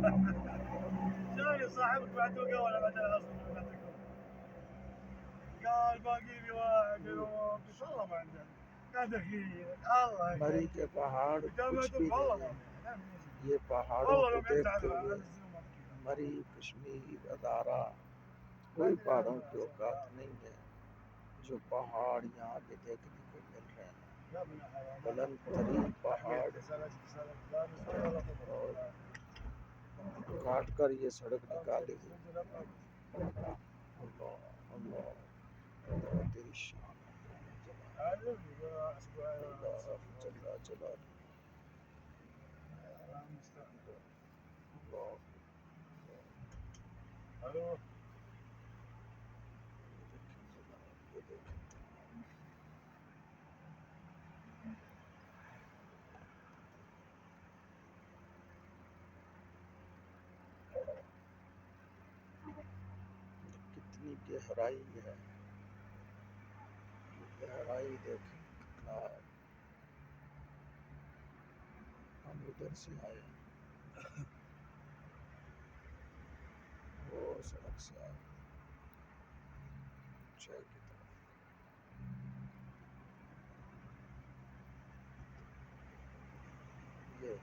جاني صاحبك بعته قولة بعدين اصلا قال باقي لي واحد يوم بس والله ما عندنا يا دخيل الله मरी के पहाड़ कुछ भी والله नहीं ما है। ये पहाड़ों والله को لو देखते يمتع हुए मरी कश्मीर अदारा कोई पहाड़ों की औकात नहीं है। जो पहाड़ यहाँ पे देखने को मिल रहे हैं, बुलंद तरीन पहाड़, और काट कर ये सड़क निकाली गई। अल्लाह अल्लाह अल्लाह तेरी शान है, अल्लाह जल्ला जलाल। ये देखें कितनी गहराई है, गहराई देखें कितना। हम उधर से आए, वो सड़क से आए ऊंचाई की तरफ। ये